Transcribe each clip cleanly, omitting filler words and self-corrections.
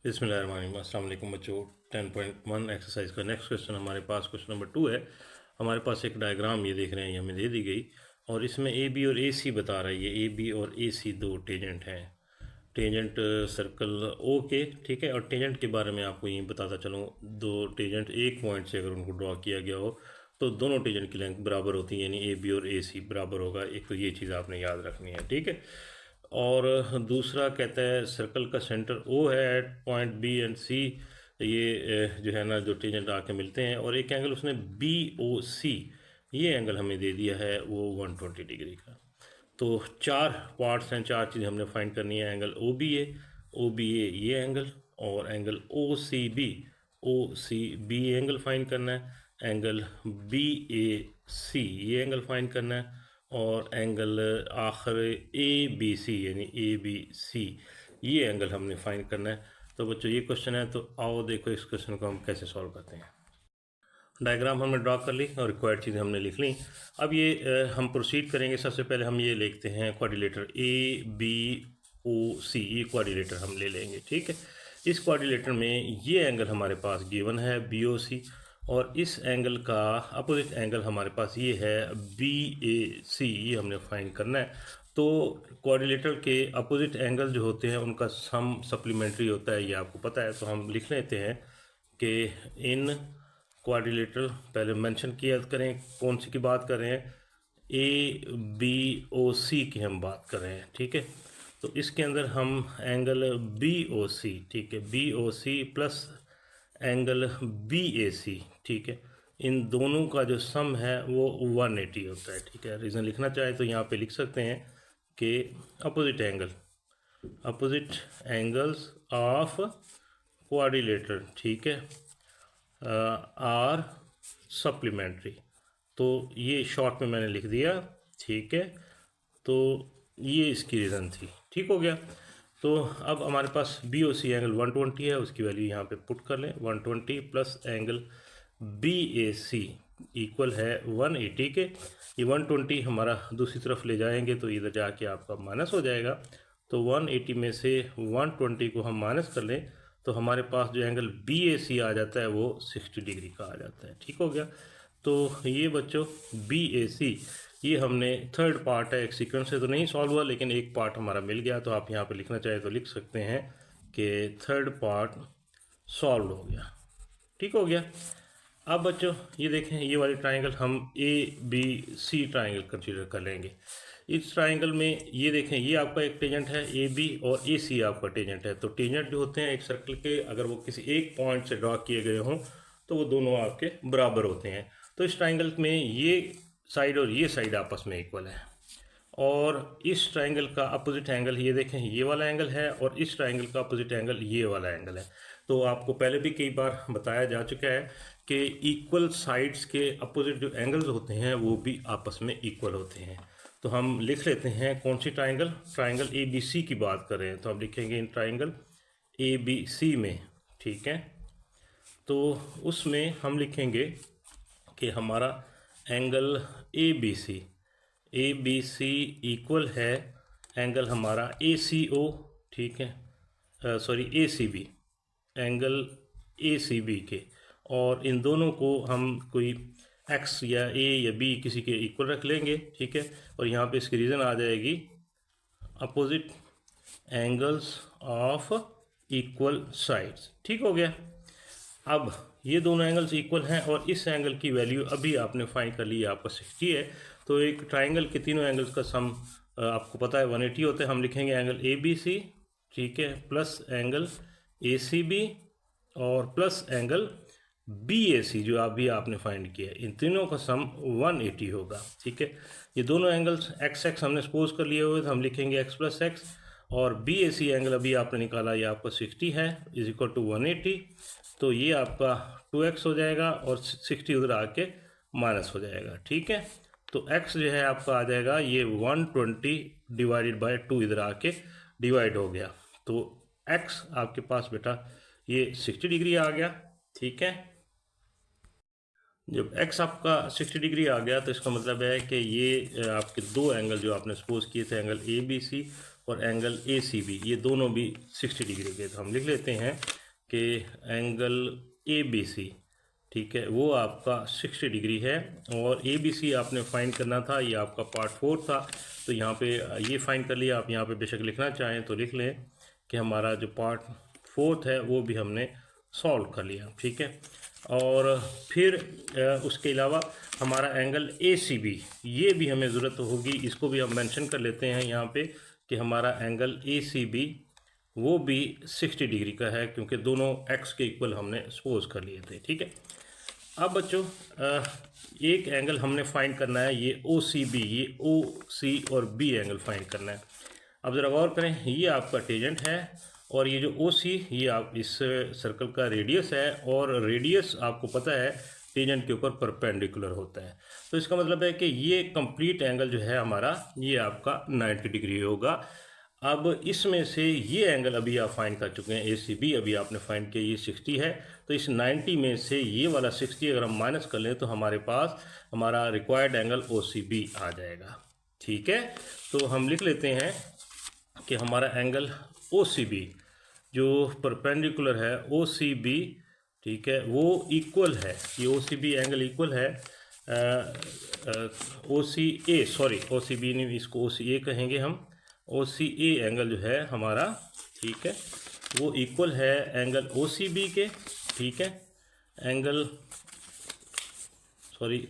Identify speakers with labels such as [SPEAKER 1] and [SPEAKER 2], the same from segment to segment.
[SPEAKER 1] बिस्मिल्लाहिर्रहमानिर्रहीम। अस्सलाम वालेकुम बच्चों। 10.1 एक्सरसाइज का नेक्स्ट क्वेश्चन हमारे पास क्वेश्चन नंबर 2 है। हमारे पास एक डायग्राम ये देख रहे हैं, ये हमें दे दी गई और इसमें ए बी और ए सी बता रहा है। ये ए बी और ए सी दो टेंजेंट हैं, टेंजेंट सर्कल ओ के, ठीक है। और टेंजेंट के बारे में आपको ये बताता चलूँ, दो टेंजेंट एक पॉइंट से अगर उनको ड्रॉ किया गया हो तो दोनों टेंजेंट की लेंथ बराबर होती है, यानी ए बी और ए सी बराबर होगा। एक तो ये चीज़ आपने याद रखनी है, ठीक है। और दूसरा कहता है सर्कल का सेंटर ओ है एट पॉइंट बी एंड सी। ये जो है ना, जो टेंजेंट आके मिलते हैं, और एक एंगल उसने बी ओ सी, ये एंगल हमें दे दिया है वो 120 डिग्री का। तो चार पार्ट्स हैं, चार चीज़ें हमने फाइंड करनी है। एंगल ओ बी ए ये एंगल, और angle O C B angle find करना है। एंगल बी ए सी ये एंगल फाइंड करना है, और एंगल आखिर ए बी सी यानी ए बी सी ये एंगल हमने फाइंड करना है। तो बच्चों ये क्वेश्चन है, तो आओ देखो इस क्वेश्चन को हम कैसे सॉल्व करते हैं। डायग्राम हमने ड्रॉ कर ली और रिक्वायर्ड चीज़ें हमने लिख ली। अब ये हम प्रोसीड करेंगे। सबसे पहले हम ये लिखते हैं क्वाड्रिलेटर ए बी ओ सी, ये क्वाड्रिलेटर हम ले लेंगे, ठीक है। इस क्वाड्रिलेटर में ये एंगल हमारे पास गिवन है बी ओ सी, और इस एंगल का अपोजिट एंगल हमारे पास ये है बी ए सी, ये हमने फाइंड करना है। तो क्वाड्रिलेटर के अपोजिट एंगल जो होते हैं उनका सम सप्लीमेंट्री होता है, ये आपको पता है। तो हम लिख लेते हैं कि इन क्वाड्रिलेटरल, पहले मेंशन किया करें कौन सी की बात कर रहे हैं, ए बी ओ सी की हम बात कर रहे हैं, ठीक है। तो इसके अंदर हम एंगल बी ओ सी, ठीक है, B O C plus angle B A C, ठीक है, इन दोनों का जो सम है वो 180 होता है, ठीक है। रीज़न लिखना चाहे तो यहाँ पे लिख सकते हैं कि अपोजिट एंगल्स ऑफ क्वाड्रिलेटर, ठीक है, आर सप्लीमेंट्री। तो ये शॉर्ट में मैंने लिख दिया, ठीक है। तो ये इसकी रीज़न थी, ठीक हो गया। तो अब हमारे पास बी ओ सी एंगल 120 है, उसकी वैल्यू यहाँ पे पुट कर लें। 120 plus angle B A C equal है 180 के। ये 120 हमारा दूसरी तरफ ले जाएंगे तो इधर जाके आपका माइनस हो जाएगा। तो 180 में से 120 को हम माइनस कर लें तो हमारे पास जो एंगल बी ए सी आ जाता है वो 60 डिग्री का आ जाता है, ठीक हो गया। तो ये बच्चों बी ए सी, ये हमने थर्ड पार्ट है, एक सीक्वेंस से तो नहीं सॉल्व हुआ लेकिन एक पार्ट हमारा मिल गया। तो आप यहाँ पे लिखना चाहे तो लिख सकते हैं कि थर्ड पार्ट सॉल्व हो गया, ठीक हो गया। अब बच्चों ये देखें, ये वाली ट्राइंगल हम A B C triangle consider कर लेंगे। इस ट्राइंगल में ये देखें, ये आपका एक टेंजेंट है ए बी और ए सी आपका टेंजेंट है। तो टेंजेंट जो होते हैं एक सर्कल के, अगर वो किसी एक पॉइंट से ड्रॉ किए गए हों तो वो दोनों आपके बराबर होते हैं। तो इस ट्राइंगल में ये साइड और ये साइड आपस में इक्वल है, और इस ट्राइंगल का अपोजिट एंगल ये देखें ये वाला एंगल है, और इस ट्राइंगल का अपोजिट एंगल ये वाला एंगल है। तो आपको पहले भी कई बार बताया जा चुका है कि इक्वल साइड्स के अपोजिट जो एंगल्स होते हैं वो भी आपस में इक्वल होते हैं। तो हम लिख लेते हैं कौन सी ट्राइंगल ए बी सी की बात कर रहे हैं, तो हम लिखेंगे इन ट्राइंगल ए बी सी में, ठीक है। तो उसमें हम लिखेंगे कि हमारा angle A B C equal है एंगल हमारा ए सी ओ, ठीक है, sorry A C B, angle A C B के। और इन दोनों को हम कोई एक्स या ए या बी किसी के इक्वल रख लेंगे, ठीक है। और यहाँ पे इसकी रीज़न आ जाएगी opposite angles of equal sides, ठीक हो गया। अब ये दोनों एंगल्स इक्वल हैं और इस एंगल की वैल्यू अभी आपने फाइंड कर ली है, आपका 60 है। तो एक ट्राइंगल के तीनों एंगल्स का सम आपको पता है 180 होता है। हम लिखेंगे एंगल ए बी सी, ठीक है, plus angle A C B और plus angle B A C जो अभी आपने फाइंड किया है। इन तीनों का सम 180 होगा, ठीक है। ये दोनों एंगल्स एक्स एक्स हमने सपोज कर लिए हुए, तो हम लिखेंगे एक्स प्लस एक्स, और बी ए सी एंगल अभी आपने निकाला, ये आपका 60 है इज इक्वल टू 180। तो ये आपका 2x हो जाएगा और 60 उधर आके माइनस हो जाएगा, ठीक है। तो x जो है आपका आ जाएगा ये 120 डिवाइडेड बाय 2, इधर आके डिवाइड हो गया। तो x आपके पास बेटा ये 60 डिग्री आ गया, ठीक है। जब x आपका 60 डिग्री आ गया तो इसका मतलब है कि ये आपके दो एंगल जो आपने सपोज किए थे एंगल ए बी सी और एंगल ACB, ये दोनों भी 60 डिग्री के। तो हम लिख लेते हैं कि एंगल ABC, ठीक है, वो आपका 60 डिग्री है। और ABC आपने फाइंड करना था, ये आपका पार्ट 4 था। तो यहाँ पे ये फाइंड कर लिया। आप यहाँ पे बेशक लिखना चाहें तो लिख लें कि हमारा जो पार्ट 4 है वो भी हमने सॉल्व कर लिया, ठीक है। और फिर उसके अलावा हमारा एंगल ACB, ये भी हमें ज़रूरत होगी, इसको भी हम मेंशन कर लेते हैं यहाँ पे कि हमारा एंगल ACB वो भी 60 डिग्री का है, क्योंकि दोनों x के इक्वल हमने सपोज कर लिए थे, ठीक है। अब बच्चों एक एंगल हमने फाइंड करना है, ये OCB, ये OC और B एंगल फाइंड करना है। अब ज़रा गौर करें, ये आपका टेंजेंट है और ये जो OC, ये आप इस सर्कल का रेडियस है, और रेडियस आपको पता है टेंजेंट के ऊपर परपेंडिकुलर होता है। तो इसका मतलब है कि ये कंप्लीट एंगल जो है हमारा, ये आपका 90 डिग्री होगा। अब इसमें से ये एंगल अभी आप फाइंड कर चुके हैं ACB, अभी आपने फाइंड किया ये 60 है। तो इस 90 में से ये वाला 60 अगर हम माइनस कर लें तो हमारे पास हमारा रिक्वायर्ड एंगल OCB आ जाएगा, ठीक है। तो हम लिख लेते हैं कि हमारा एंगल OCB जो परपेंडिकुलर है OCB, ठीक है, वो इक्वल है, ये OCB एंगल इक्वल है OCA, सॉरी OCB नहीं, इसको OCA कहेंगे हम। OCA एंगल जो है हमारा, ठीक है, वो इक्वल है एंगल OCB के, ठीक है, एंगल सॉरी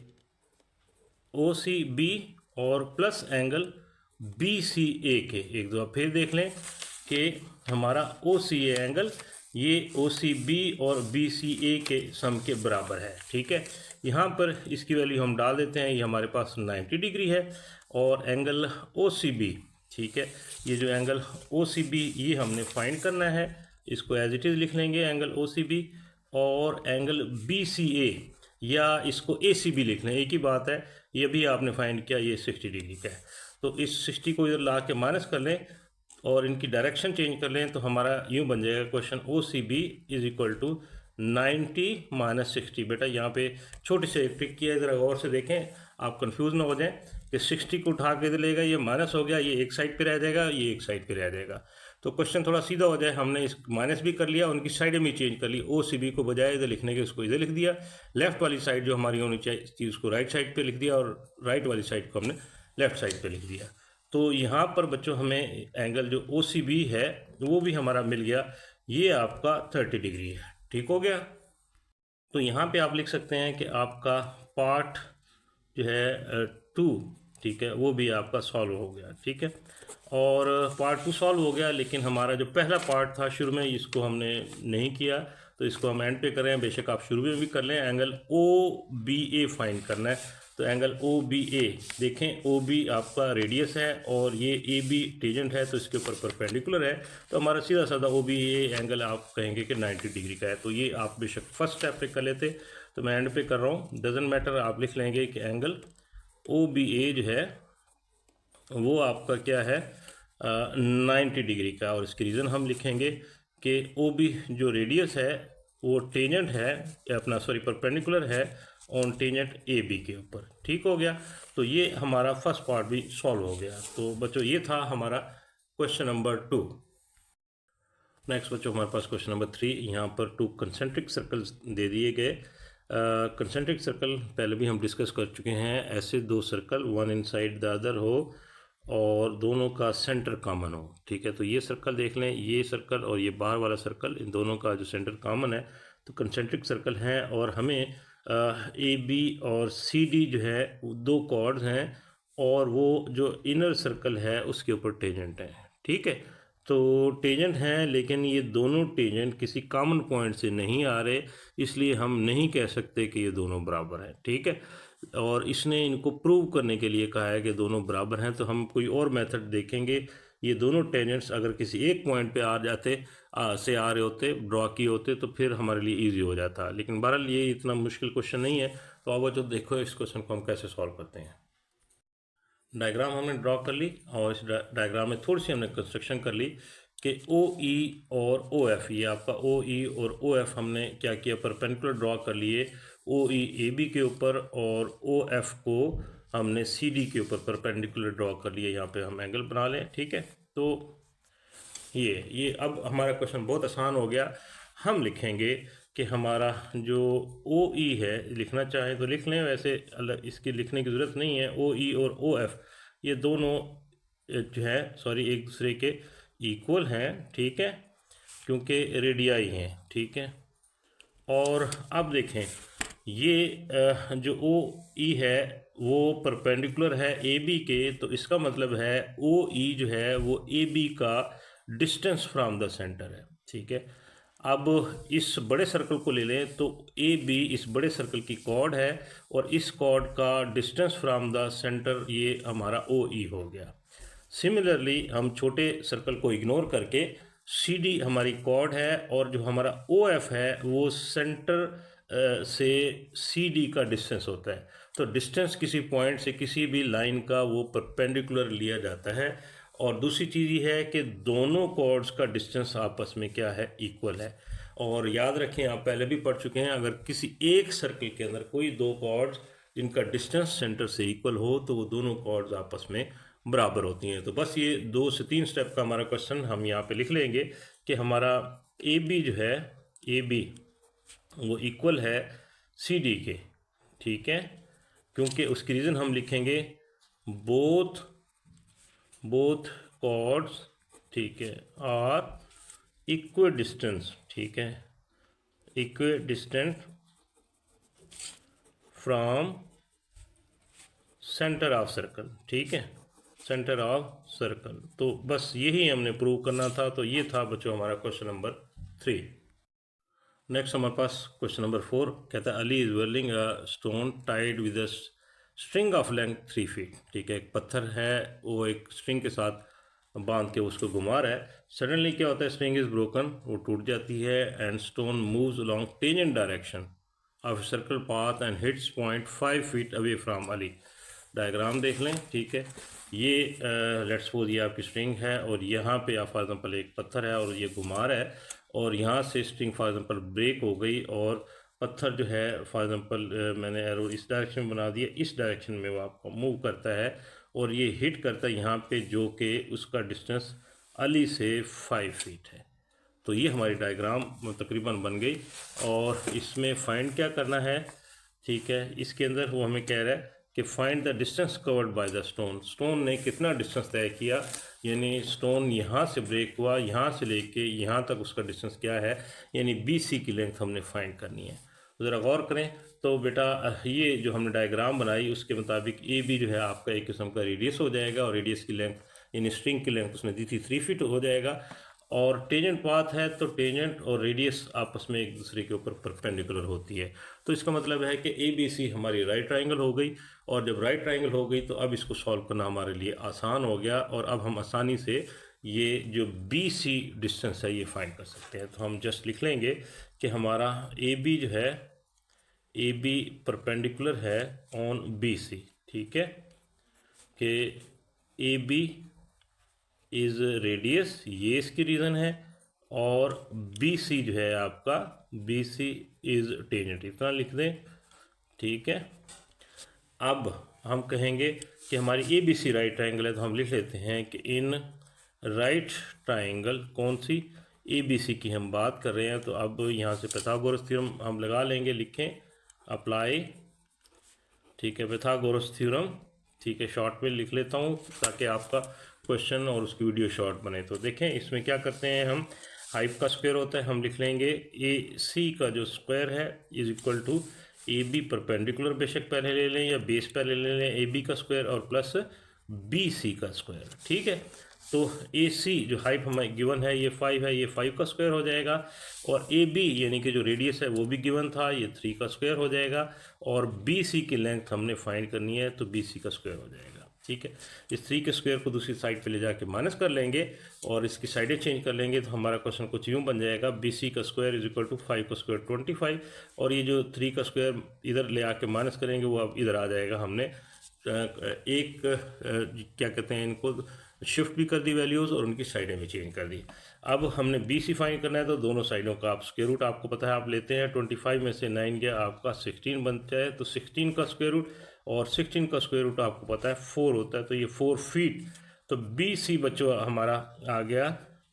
[SPEAKER 1] OCB और प्लस एंगल BCA के। एक दो फिर देख लें कि हमारा OCA एंगल ये OCB और BCA के सम के बराबर है, ठीक है। यहाँ पर इसकी वैल्यू हम डाल देते हैं, ये हमारे पास 90 डिग्री है। और एंगल OCB, ठीक है, ये जो एंगल OCB ये हमने फाइंड करना है, इसको एज इट इज़ लिख लेंगे एंगल OCB। और एंगल BCA या इसको ACB लिख लें, एक ही बात है, ये भी आपने फाइंड किया, ये 60 डिग्री का है। तो इस 60 को इधर ला के माइनस कर लें और इनकी डायरेक्शन चेंज कर लें तो हमारा यूँ बन जाएगा question OCB is equal to 90 minus 60। बेटा यहाँ पे छोटी सी ट्रिक किया है, ज़रा गौर से देखें, आप कंफ्यूज ना हो जाएं कि 60 को उठा के इधर लेगा, ये माइनस हो गया, ये एक साइड पे रह जाएगा, ये एक साइड पे रह जाएगा। तो क्वेश्चन थोड़ा सीधा हो जाए, हमने इस माइनस भी कर लिया, उनकी साइडें भी चेंज कर ली। OCB को बजाय इधर लिखने के उसको इधर लिख दिया, लेफ्ट वाली साइड जो हमारी होनी चाहिए उसको राइट साइड पे लिख दिया, और राइट वाली साइड को हमने लेफ्ट साइड पे लिख दिया। तो यहाँ पर बच्चों हमें एंगल जो OCB है वो भी हमारा मिल गया, ये आपका 30 डिग्री है, ठीक हो गया। तो यहाँ पे आप लिख सकते हैं कि आपका पार्ट जो है 2, ठीक है, वो भी आपका सॉल्व हो गया, ठीक है। और पार्ट 2 सॉल्व हो गया, लेकिन हमारा जो पहला पार्ट था शुरू में, इसको हमने नहीं किया, तो इसको हम एंड पे कर रहे हैं। बेशक आप शुरू में भी कर लें, एंगल OBA फाइंड करना है। तो एंगल OBA देखें, OB आपका रेडियस है और ये AB टेंजेंट है, तो इसके ऊपर परपेंडिकुलर है। तो हमारा सीधा साधा OBA एंगल आप कहेंगे कि 90 डिग्री का है। तो ये आप बेशक फर्स्ट स्टेप पे कर लेते, तो मैं एंड पे कर रहा हूँ, डजेंट मैटर। आप लिख लेंगे कि एंगल OBA जो है वो आपका क्या है 90 डिग्री का। और इसकी रीज़न हम लिखेंगे कि OB जो रेडियस है वो टेंजेंट है, अपना सॉरी परपेंडिकुलर है ऑन टेंजेंट AB के ऊपर, ठीक हो गया। तो ये हमारा फर्स्ट पार्ट भी सॉल्व हो गया। तो बच्चों ये था हमारा क्वेश्चन नंबर 2। नेक्स्ट बच्चों हमारे पास क्वेश्चन नंबर 3। यहाँ पर 2 कंसेंट्रिक सर्कल्स दे दिए गए। कंसेंट्रिक सर्कल पहले भी हम डिस्कस कर चुके हैं। ऐसे 2 circle one inside the other हो और दोनों का सेंटर कॉमन हो, ठीक है। तो ये सर्कल देख लें, ये सर्कल और ये बाहर वाला सर्कल, इन दोनों का जो सेंटर कॉमन है, तो कंसेंट्रिक सर्कल हैं। और हमें AB और CD जो है 2 कॉर्ड्स हैं, और वो जो इनर सर्कल है उसके ऊपर टेंजेंट है, ठीक है। तो टेंजेंट हैं, लेकिन ये दोनों टेंजेंट किसी कॉमन पॉइंट से नहीं आ रहे, इसलिए हम नहीं कह सकते कि ये दोनों बराबर हैं, ठीक है। और इसने इनको प्रूव करने के लिए कहा है कि दोनों बराबर हैं। तो हम कोई और मेथड देखेंगे। ये दोनों टेंजेंट्स अगर किसी एक पॉइंट पे आ जाते से आ रहे होते, ड्रॉ किए होते, तो फिर हमारे लिए इजी हो जाता। लेकिन बहरहाल ये इतना मुश्किल क्वेश्चन नहीं है। तो अब जो देखो इस क्वेश्चन को हम कैसे सॉल्व करते हैं। डायग्राम हमने ड्रॉ कर ली, और इस डायग्राम में थोड़ी सी हमने कंस्ट्रक्शन कर ली कि OE और OF, ये आपका OE और OF हमने क्या किया, परपेंडिकुलर ड्रॉ कर लिए OE AB के ऊपर, और OF को हमने CD के ऊपर परपेंडिकुलर ड्रॉ कर लिया। यहाँ पे हम एंगल बना लें, ठीक है। तो ये अब हमारा क्वेश्चन बहुत आसान हो गया। हम लिखेंगे कि हमारा जो ओ ई है, लिखना चाहें तो लिख लें, वैसे अलग इसकी लिखने की ज़रूरत नहीं है। ओ ई और ओ एफ ये दोनों जो है सॉरी एक दूसरे के इक्वल हैं, ठीक है, क्योंकि रेडियाई हैं, ठीक है। और अब देखें ये जो ओ ई है वो परपेंडिकुलर है ए बी के, तो इसका मतलब है ओ ई जो है वो ए बी का डिस्टेंस फ्रॉम द सेंटर है, ठीक है। अब इस बड़े सर्कल को ले लें तो ए बी इस बड़े सर्कल की कॉर्ड है और इस कॉर्ड का डिस्टेंस फ्रॉम द सेंटर ये हमारा ओ ई हो गया। सिमिलरली हम छोटे सर्कल को इग्नोर करके सी डी हमारी कॉर्ड है और जो हमारा ओ एफ है वो सेंटर से सी डी का डिस्टेंस होता है। तो डिस्टेंस किसी पॉइंट से किसी भी लाइन का वो परपेंडिकुलर लिया जाता है। और दूसरी चीज़ ये है कि दोनों कॉर्ड्स का डिस्टेंस आपस में क्या है, इक्वल है। और याद रखें, आप पहले भी पढ़ चुके हैं, अगर किसी एक सर्कल के अंदर कोई दो कॉर्ड्स जिनका डिस्टेंस सेंटर से इक्वल हो तो वो दोनों कॉर्ड्स आपस में बराबर होती हैं। तो बस ये 2 से 3 स्टेप का हमारा क्वेश्चन हम यहाँ पे लिख लेंगे कि हमारा ए बी जो है, ए बी वो इक्वल है सी डी के, ठीक है, क्योंकि उसकी रीज़न हम लिखेंगे बोथ कॉर्ड्स, ठीक है, आर इक्वल डिस्टेंस, ठीक है, equal distant from centre of circle, ठीक है, सेंटर ऑफ सर्कल। तो बस यही हमने प्रूव करना था। तो ये था बच्चों हमारा क्वेश्चन नंबर 3। नेक्स्ट हमारे पास क्वेश्चन नंबर 4 कहता है Ali is welding a stone tied with a string of length 3 feet, ठीक है, एक पत्थर है वो एक स्ट्रिंग के साथ बांध के उसको घुमा रहा है। सडनली क्या होता है, स्ट्रिंग इज ब्रोकन, वो टूट जाती है and stone moves along tangent direction of circle path and hits point 5 feet away from Ali. Diagram देख लें, ठीक है, ये लेट्स सपोज ये आपकी स्ट्रिंग है और यहाँ पे आप फॉर एग्जांपल एक पत्थर है और ये घुमा रहा है और यहाँ से स्ट्रिंग फॉर एग्जांपल ब्रेक हो गई और पत्थर जो है फॉर एग्जांपल मैंने एरो इस डायरेक्शन में बना दिया, इस डायरेक्शन में वो आपको मूव करता है और ये हिट करता है यहाँ पे जो कि उसका डिस्टेंस अली से 5 फीट है। तो ये हमारी डायग्राम तकरीबन बन गई और इसमें फाइंड क्या करना है, ठीक है, इसके अंदर वो हमें कह रहा है कि find the distance covered by the stone. Stone ने कितना डिस्टेंस तय किया, यानी स्टोन यहाँ से ब्रेक हुआ, यहाँ से लेके यहाँ तक उसका डिस्टेंस क्या है, यानी बी सी की लेंथ हमने फाइंड करनी है। तो ज़रा गौर करें तो बेटा ये जो हमने डायग्राम बनाई उसके मुताबिक ए बी जो है आपका एक किस्म का रेडियस हो जाएगा और रेडियस की लेंथ यानी स्ट्रिंग की लेंथ उसने दी थी 3 फीट हो जाएगा। और टेंजेंट पाथ है तो टेंजेंट और रेडियस आपस में एक दूसरे के ऊपर परपेंडिकुलर होती है। तो इसका मतलब है कि ए बी सी हमारी राइट ट्राइंगल हो गई और जब राइट ट्राइंगल हो गई तो अब इसको सॉल्व करना हमारे लिए आसान हो गया और अब हम आसानी से ये जो बी सी डिस्टेंस है ये फाइंड कर सकते हैं। तो हम जस्ट लिख लेंगे कि हमारा ए बी जो है, ए बी परपेंडिकुलर है ऑन बी सी, ठीक है, कि ए बी इज़ रेडियस, ये इसकी रीज़न है, और बी सी जो है आपका बी सी इज़ टेंजेंट, इतना लिख दें, ठीक है। अब हम कहेंगे कि हमारी A B C right triangle है तो हम लिख लेते हैं कि इन राइट ट्राइंगल, कौन सी, ए बी सी की हम बात कर रहे हैं। तो अब यहाँ से पाइथागोरस थ्योरम हम लगा लेंगे, लिखें अप्लाई, ठीक है, पाइथागोरस थ्योरम, ठीक है, शॉर्ट में लिख लेता हूँ ताकि आपका क्वेश्चन और उसकी वीडियो शॉर्ट बने। तो देखें इसमें क्या करते हैं हम, हाइप का स्क्वायर होता है, हम लिख लेंगे ए सी का जो स्क्वायर है is equal to A B perpendicular, बेशक पहले ले लें या बेस पहले ले लें, ए बी का स्क्वायर और प्लस बी सी का स्क्वायर, ठीक है। तो ए सी जो हाइप हमें गिवन है ये 5 है, ये 5 का स्क्वायर हो जाएगा और ए बी यानी कि जो रेडियस है वो भी गिवन था, ये 3 का स्क्वायर हो जाएगा और बी सी की लेंथ हमने फाइंड करनी है तो बी सी का स्क्वायर हो जाएगा, ठीक है। इस 3 के स्क्वायर को दूसरी साइड पे ले जाके माइनस कर लेंगे और इसकी साइडें चेंज कर लेंगे तो हमारा क्वेश्चन कुछ यूँ बन जाएगा, बी सी का स्क्वायर इज इक्वल टू 5 का स्क्वायर 25 और ये जो 3 का स्क्वायर इधर ले आके माइनस करेंगे वो अब इधर आ जाएगा। हमने एक क्या कहते हैं इनको शिफ्ट भी कर दी वैल्यूज़ और उनकी साइडें भी चेंज कर दी। अब हमने बी सी फाइंड करना है तो दोनों साइडों का आप स्क्वायर रूट आपको पता है आप लेते हैं, 25 में से 9 गया आपका 16 बनता है तो 16 का स्क्वायर रूट और 16 का स्क्वायर रूट आपको पता है 4 होता है तो ये 4 फीट। तो बी सी बच्चों हमारा आ गया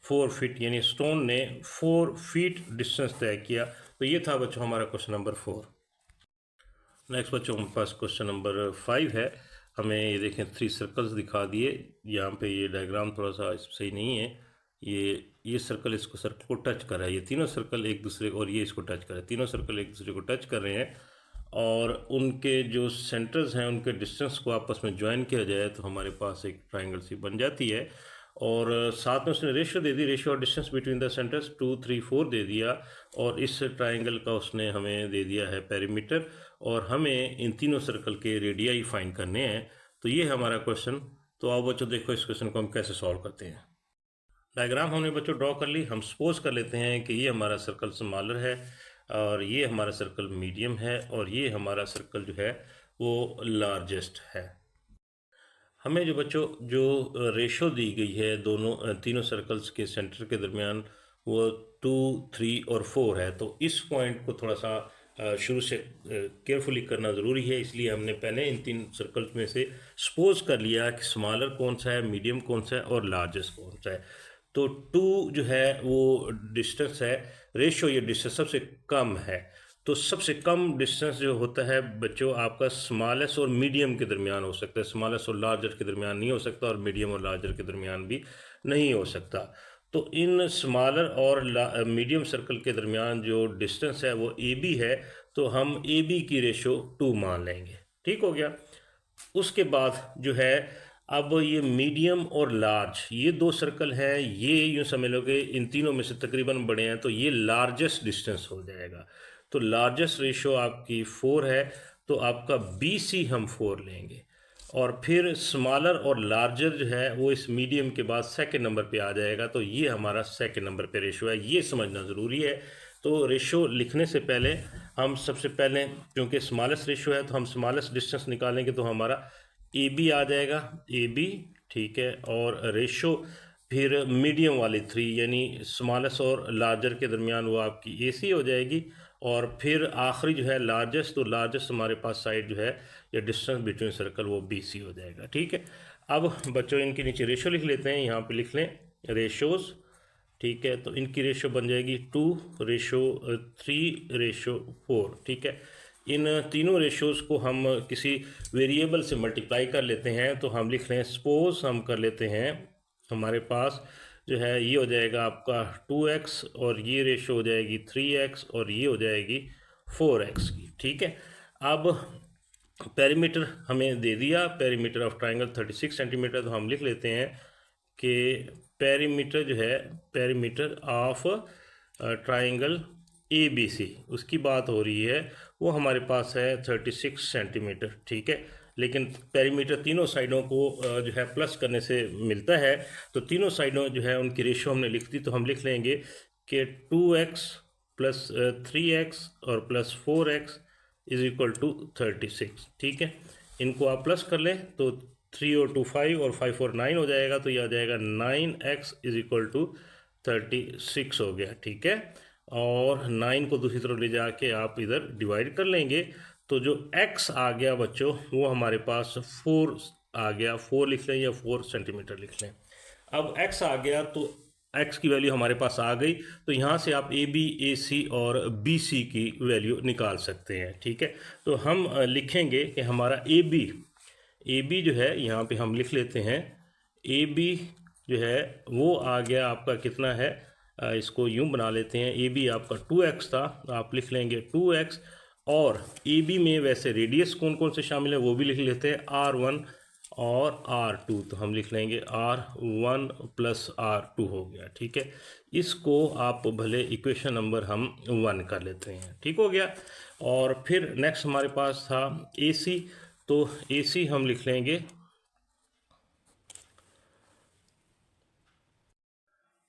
[SPEAKER 1] 4 फीट, यानी स्टोन ने 4 फीट डिस्टेंस तय किया। तो ये था बच्चों हमारा क्वेश्चन नंबर 4। नेक्स्ट बच्चों हमारे पास क्वेश्चन नंबर 5 है। हमें ये देखें 3 सर्कल्स दिखा दिए। यहाँ पे ये डायग्राम थोड़ा सा सही नहीं है। ये सर्कल इसको सर्कल को टच कर रहा है, ये तीनों सर्कल एक दूसरे और ये इसको टच कर रहे हैं, तीनों सर्कल एक दूसरे को टच कर रहे हैं और उनके जो सेंटर्स हैं उनके डिस्टेंस को आपस में ज्वाइन किया जाए तो हमारे पास एक ट्राइंगल सी बन जाती है। और साथ में उसने रेशियो दे दी, रेशियो और डिस्टेंस बिटवीन द सेंटर्स 2, 3, 4 दे दिया। और इस ट्राइंगल का उसने हमें दे दिया है पेरीमीटर, और हमें इन तीनों सर्कल के रेडियाई फाइंड करने हैं। तो ये है हमारा क्वेश्चन। तो आओ बच्चों देखो इस क्वेश्चन को हम कैसे सॉल्व करते हैं। डायग्राम हमने बच्चों ड्रॉ कर ली। हम सपोज कर लेते हैं कि ये हमारा सर्कल स्मॉलर है और ये हमारा सर्कल मीडियम है और ये हमारा सर्कल जो है वो लार्जेस्ट है। हमें जो बच्चों जो रेशो दी गई है दोनों तीनों सर्कल्स के सेंटर के दरमियान वो 2, 3 और 4 है। तो इस पॉइंट को थोड़ा सा शुरू से केयरफुली करना ज़रूरी है, इसलिए हमने पहले इन 3 सर्कल्स में से सपोज कर लिया कि स्मॉलर कौन सा है, मीडियम कौन सा है और लार्जेस्ट कौन सा है। तो 2 जो है वो डिस्टेंस है, रेशो ये डिस्टेंस सबसे कम है। तो सबसे कम डिस्टेंस जो होता है बच्चों आपका स्मॉलेस्ट और मीडियम के दरमियान हो सकता है, स्मॉलेस्ट और लार्जर के दरमियान नहीं हो सकता और मीडियम और लार्जर के दरमियान भी नहीं हो सकता। तो इन स्मॉलर और मीडियम सर्कल के दरमियान जो डिस्टेंस है वो ए बी है, तो हम ए बी की रेशो 2 मान लेंगे। ठीक हो गया। उसके बाद जो है अब ये मीडियम और लार्ज ये 2 सर्कल हैं, ये यूँ समझ लो कि इन तीनों में से तकरीबन बड़े हैं, तो ये लार्जेस्ट डिस्टेंस हो जाएगा। तो लार्जेस्ट रेशो आपकी 4 है, तो आपका बी सी हम 4 लेंगे। और फिर स्मॉलर और लार्जर जो है वो इस मीडियम के बाद सेकंड नंबर पे आ जाएगा, तो ये हमारा सेकंड नंबर पे रेशो है, ये समझना ज़रूरी है। तो रेशो लिखने से पहले हम सबसे पहले क्योंकि स्मॉलेस्ट रेशो है तो हम स्मॉलेस्ट डिस्टेंस निकालेंगे, तो हमारा ए बी आ जाएगा, ए बी। ठीक है। और रेशो फिर मीडियम वाली 3 यानी स्मॉलेस्ट और लार्जर के दरमियान वो आपकी ए सी हो जाएगी। और फिर आखिरी जो है लार्जेस्ट, तो लार्जेस्ट हमारे पास साइड जो है या डिस्टेंस बिटवीन सर्कल वो बी सी हो जाएगा। ठीक है। अब बच्चों इनके नीचे रेशो लिख लेते हैं, यहाँ पे लिख लें रेशोज़। ठीक है। तो इनकी रेशो बन जाएगी 2:3:4। ठीक है। इन तीनों रेशोज़ को हम किसी वेरिएबल से मल्टीप्लाई कर लेते हैं, तो हम लिख रहे हैं सपोज हम कर लेते हैं हमारे पास जो है ये हो जाएगा आपका 2x और ये रेशो हो जाएगी 3x और ये हो जाएगी 4x की। ठीक है। अब पेरीमीटर हमें दे दिया, पेरीमीटर ऑफ ट्राइंगल 36 सेंटीमीटर, तो हम लिख लेते हैं कि पेरीमीटर जो है perimeter of triangle A B C उसकी बात हो रही है, वो हमारे पास है 36 सेंटीमीटर। ठीक है। लेकिन पेरीमीटर तीनों साइडों को जो है प्लस करने से मिलता है, तो तीनों साइडों जो है उनकी रेशो हमने लिख दी। तो हम लिख लेंगे कि 2x प्लस 3x और plus 4x is equal to 36। ठीक है। इनको आप प्लस कर लें तो 3 और 2 5 और 5 और 9 हो जाएगा, तो यह आ जाएगा 9x इज इक्वल टू 36 हो गया। ठीक है। और 9 को दूसरी तरफ ले जाके आप इधर डिवाइड कर लेंगे, तो जो x आ गया बच्चों वो हमारे पास 4 आ गया। 4 लिख लें या 4 सेंटीमीटर लिख लें। अब x आ गया तो x की वैल्यू हमारे पास आ गई, तो यहाँ से आप ए बी, ए सी और बी सी की वैल्यू निकाल सकते हैं। ठीक है। तो हम लिखेंगे कि हमारा ए बी जो है यहाँ पे हम लिख लेते हैं, ए बी जो है वो आ गया आपका कितना है, इसको यूं बना लेते हैं, ए बी आपका 2x था, आप लिख लेंगे 2x। और ए बी में वैसे रेडियस कौन कौन से शामिल है वो भी लिख लेते हैं, R1 और R2, तो हम लिख लेंगे R1 प्लस R2 हो गया। ठीक है। इसको आप भले इक्वेशन नंबर हम 1 कर लेते हैं। ठीक हो गया। और फिर नेक्स्ट हमारे पास था AC, तो AC हम लिख लेंगे,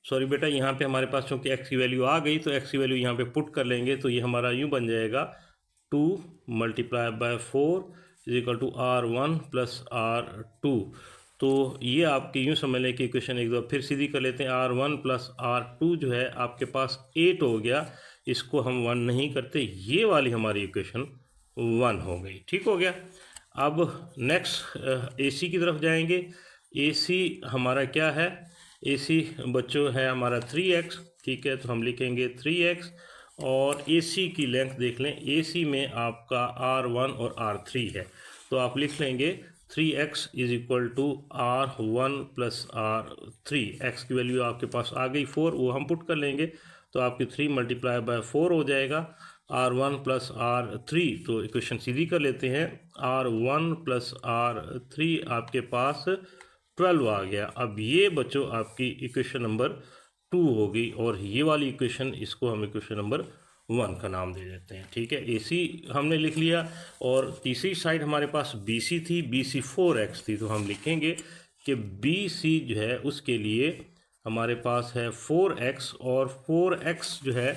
[SPEAKER 1] सॉरी बेटा यहाँ पे हमारे पास चूँकि x की वैल्यू आ गई तो x की वैल्यू यहाँ पे पुट कर लेंगे, तो ये हमारा यूँ बन जाएगा 2 × 4 is equal to R1 plus R2। तो ये आपकी यूँ समझ लें कि इक्वेशन एक बार फिर सीधी कर लेते हैं, R1 प्लस R2 जो है आपके पास 8 हो गया, इसको हम 1 नहीं करते, ये वाली हमारी इक्वेशन 1 हो गई। ठीक हो गया। अब नेक्स्ट AC की तरफ जाएंगे, AC हमारा क्या है, AC बच्चों है हमारा 3x, ठीक है, तो हम लिखेंगे 3x। और AC की लेंथ देख लें, AC में आपका R1 और R3 है, तो आप लिख लेंगे 3x is equal to R1 plus R3। x की वैल्यू आपके पास आ गई 4, वो हम पुट कर लेंगे, तो आपकी 3 मल्टीप्लाई बाय 4 हो जाएगा, R1 प्लस R3। तो इक्वेशन सीधी कर लेते हैं, R1 प्लस R3 आपके पास 12 आ गया। अब ये बच्चों आपकी इक्वेशन नंबर 2 होगी, और ये वाली इक्वेशन, इसको हम इक्वेशन नंबर 1 का नाम दे देते हैं, ठीक है। AC हमने लिख लिया, और तीसरी साइड हमारे पास BC थी, BC 4x थी, तो हम लिखेंगे कि BC जो है उसके लिए हमारे पास है 4x, और 4x जो है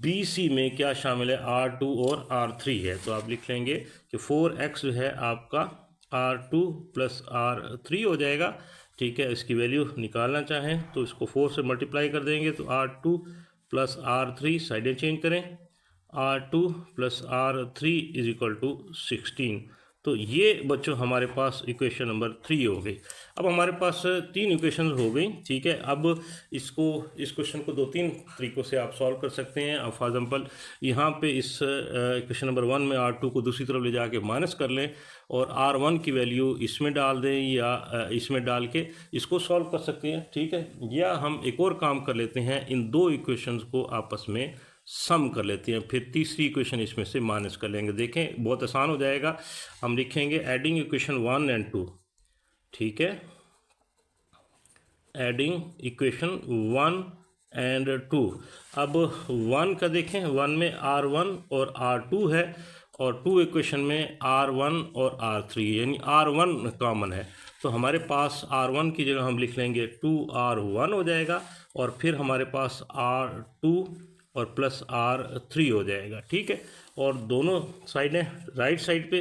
[SPEAKER 1] BC में क्या शामिल है, R2 और R3 है, तो आप लिख लेंगे कि 4x जो है आपका R2 प्लस R3 हो जाएगा, ठीक है। इसकी वैल्यू निकालना चाहें तो इसको 4 से मल्टीप्लाई कर देंगे, तो R2 प्लस R3 साइडें चेंज करें, R2 plus R3 is equal to 16। तो ये बच्चों हमारे पास इक्वेशन नंबर 3 हो गई। अब हमारे पास 3 इक्वेशन हो गई, ठीक है। अब इस क्वेश्चन को 2-3 तरीक़ों से आप सॉल्व कर सकते हैं। अब फॉर एग्जांपल यहाँ पे इस इक्वेशन नंबर 1 में R2 को दूसरी तरफ ले जाके माइनस कर लें, और R1 की वैल्यू इसमें डाल दें, या इसमें डाल के इसको सॉल्व कर सकते हैं, ठीक है। या हम एक और काम कर लेते हैं, इन 2 इक्वेशंस को आपस में सम कर लेते हैं, फिर तीसरी इक्वेशन इसमें से माइनस कर लेंगे। देखें बहुत आसान हो जाएगा। हम लिखेंगे एडिंग इक्वेशन 1 एंड 2, ठीक है, एडिंग इक्वेशन 1 एंड 2। अब 1 का देखें, 1 में R1 और R2 है, और 2 इक्वेशन में R1 और R3, यानी R1 कॉमन है, तो हमारे पास R1 की जगह हम लिख लेंगे 2R1 हो जाएगा, और फिर हमारे पास R2 और प्लस R3 हो जाएगा, ठीक है। और दोनों साइडें, राइट साइड पे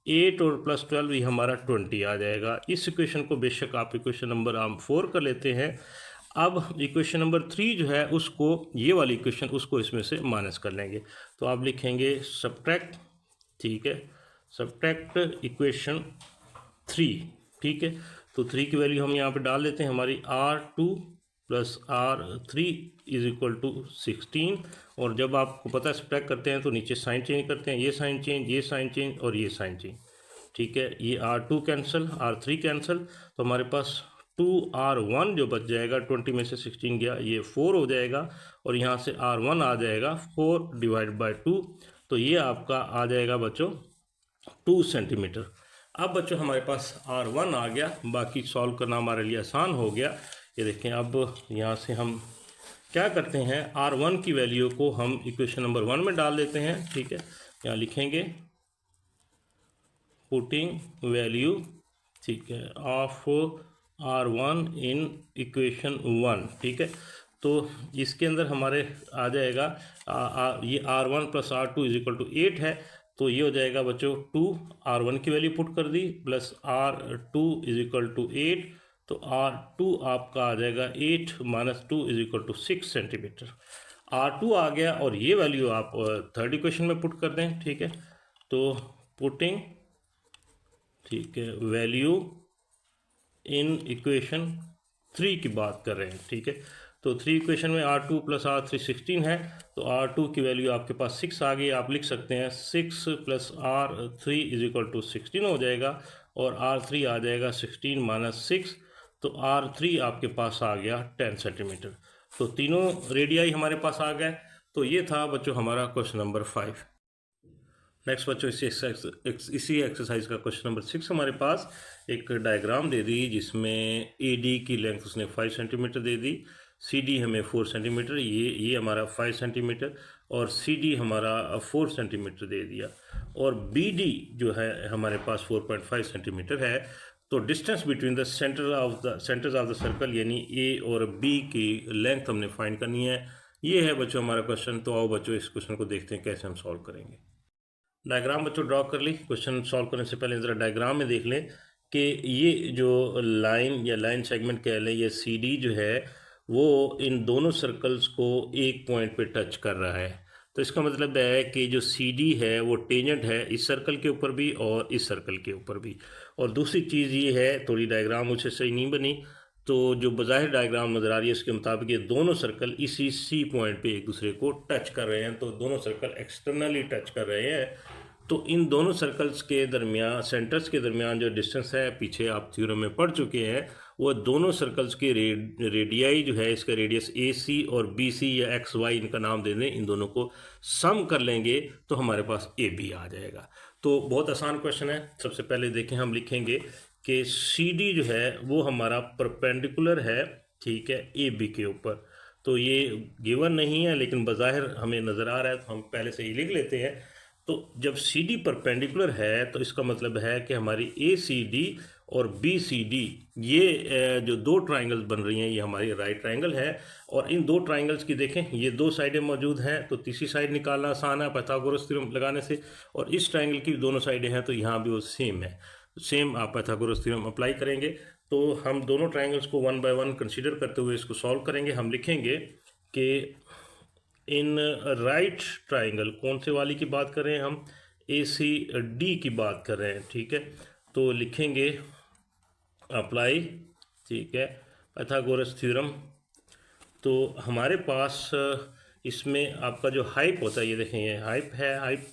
[SPEAKER 1] 8 और प्लस 12 ये हमारा 20 आ जाएगा। इस इक्वेशन को बेशक आप इक्वेशन नंबर हम 4 कर लेते हैं। अब इक्वेशन नंबर 3 जो है उसको, ये वाली इक्वेशन, उसको इसमें से माइनस कर लेंगे, तो आप लिखेंगे सब्ट्रैक्ट, ठीक है, सब्ट्रैक्ट इक्वेशन 3, ठीक है। तो 3 की वैल्यू हम यहाँ पे डाल देते हैं, हमारी R2 plus R3 is equal to 16। और जब आपको पता है सब्ट्रैक्ट करते हैं तो नीचे साइन चेंज करते हैं, ये साइन चेंज, ये साइन चेंज और ये साइन चेंज, ठीक है। ये R2 कैंसिल, R3 कैंसिल, तो हमारे पास 2R1 जो बच जाएगा, 20 में से 16 गया, ये 4 हो जाएगा, और यहाँ से R1 आ जाएगा 4 डिवाइड बाई 2, तो ये आपका आ जाएगा बच्चों 2 सेंटीमीटर। अब बच्चों हमारे पास R1 आ गया, बाकी सॉल्व करना हमारे लिए आसान हो गया। ये देखें, अब यहाँ से हम क्या करते हैं, R1 की वैल्यू को हम इक्वेशन नंबर 1 में डाल देते हैं, ठीक है। यहाँ लिखेंगे पुटिंग वैल्यू, ठीक है, ऑफ R1 इन इक्वेशन 1, ठीक है। तो इसके अंदर हमारे आ जाएगा ये R1 plus R2 is equal to 8 है, तो ये हो जाएगा बच्चों 2, R1 की वैल्यू पुट कर दी, plus R2 is equal to 8, तो R2 आपका आ जाएगा 8 minus 2 is equal to 6 centimetre. R2 आ गया, और ये वैल्यू आप थर्ड इक्वेशन में पुट कर दें, ठीक है। तो पुटिंग, ठीक है, वैल्यू इन इक्वेशन 3 की बात कर रहे हैं, ठीक है। तो 3 इक्वेशन में R2 प्लस R3 16 है, तो R2 की वैल्यू आपके पास 6 आ गई। आप लिख सकते हैं 6 plus R3 is equal to 16 हो जाएगा, और R3 आ जाएगा 16 माइनस 6, तो R3 आपके पास आ गया 10 सेंटीमीटर। तो तीनों रेडियाई हमारे पास आ गए। तो ये था बच्चों हमारा क्वेश्चन नंबर 5। नेक्स्ट बच्चों इसी एक्सरसाइज का क्वेश्चन नंबर 6 हमारे पास एक डायग्राम दे दी, जिसमें AD की लेंथ उसने 5 सेंटीमीटर दे दी, CD हमें 4 सेंटीमीटर, ये हमारा 5 सेंटीमीटर, और CD हमारा 4 सेंटीमीटर दे दिया, और BD जो है हमारे पास 4.5 सेंटीमीटर है। तो distance between the centres of the circle, यानी A और B की लेंथ हमने फाइंड करनी है। ये है बच्चों हमारा क्वेश्चन। तो आओ बच्चों इस क्वेश्चन को देखते हैं कैसे हम सॉल्व करेंगे। डायग्राम बच्चों ड्रॉ कर ली। क्वेश्चन सॉल्व करने से पहले ज़रा डायग्राम में देख लें कि ये जो लाइन या लाइन सेगमेंट कह लें, ये CD जो है वो इन दोनों सर्कल्स को एक पॉइंट पे टच कर रहा है। तो इसका मतलब है कि जो सी डी है वो टेंजेंट है इस सर्कल के ऊपर भी और इस सर्कल के ऊपर भी। और दूसरी चीज़ ये है, थोड़ी डायग्राम मुझसे सही नहीं बनी, तो जो बज़ाहिर डायग्राम नज़र आ रही है उसके मुताबिक ये दोनों सर्कल इसी सी पॉइंट पे एक दूसरे को टच कर रहे हैं, तो दोनों सर्कल एक्सटर्नली टच कर रहे हैं। तो इन दोनों सर्कल्स के दरमियान, सेंटर्स के दरमियान जो डिस्टेंस है, पीछे आप थ्योरम में पढ़ चुके हैं, वो दोनों सर्कल्स की रेडियाई जो है, इसका रेडियस ए सी और बी सी या एक्स वाई इनका नाम दे दें, इन दोनों को सम कर लेंगे तो हमारे पास ए बी आ जाएगा। तो बहुत आसान क्वेश्चन है। सबसे पहले देखें, हम लिखेंगे कि सी डी जो है वो हमारा परपेंडिकुलर है, ठीक है, ए बी के ऊपर। तो ये गिवन नहीं है लेकिन बज़ाहिर हमें नज़र आ रहा है, तो हम पहले से ही लिख लेते हैं। तो जब सी डी परपेंडिकुलर है तो इसका मतलब है कि हमारी ए सी डी और बी सी डी ये जो दो ट्राइंगल्स बन रही हैं ये हमारी राइट ट्राइंगल है। और इन दो ट्राइंगल्स की देखें, ये दो साइडें मौजूद हैं, तो तीसरी साइड निकालना आसान है पाइथागोरस थ्योरम लगाने से। और इस ट्राइंगल की दोनों साइडें हैं तो यहाँ भी वो सेम है, सेम आप पाइथागोरस थ्योरम अप्लाई करेंगे। तो हम दोनों ट्राइंगल्स को वन बाय वन कंसीडर करते हुए इसको सॉल्व करेंगे। हम लिखेंगे कि इन राइट ट्राइंगल, कौन से वाली की बात कर रहे हैं हम, ए सी डी की बात कर रहे हैं, ठीक है। तो लिखेंगे अप्लाई, ठीक है, पाइथागोरस थ्योरम। तो हमारे पास इसमें आपका जो हाइप होता है, ये देखें, ये हाइप है, हाइप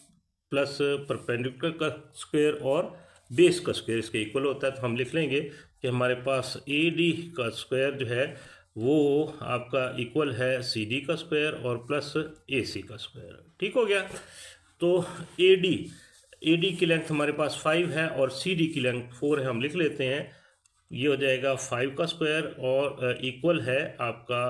[SPEAKER 1] प्लस परपेंडिकुलर का स्क्वायर और बेस का स्क्वायर इसके इक्वल होता है। तो हम लिख लेंगे कि हमारे पास ए डी का स्क्वायर जो है वो आपका इक्वल है सी डी का स्क्वायर और प्लस ए सी का स्क्वायर, ठीक हो गया। तो ए डी की लेंथ हमारे पास 5 है और सी डी की लेंथ 4 है, हम लिख लेते हैं। ये हो जाएगा 5 का स्क्वायर और इक्वल है आपका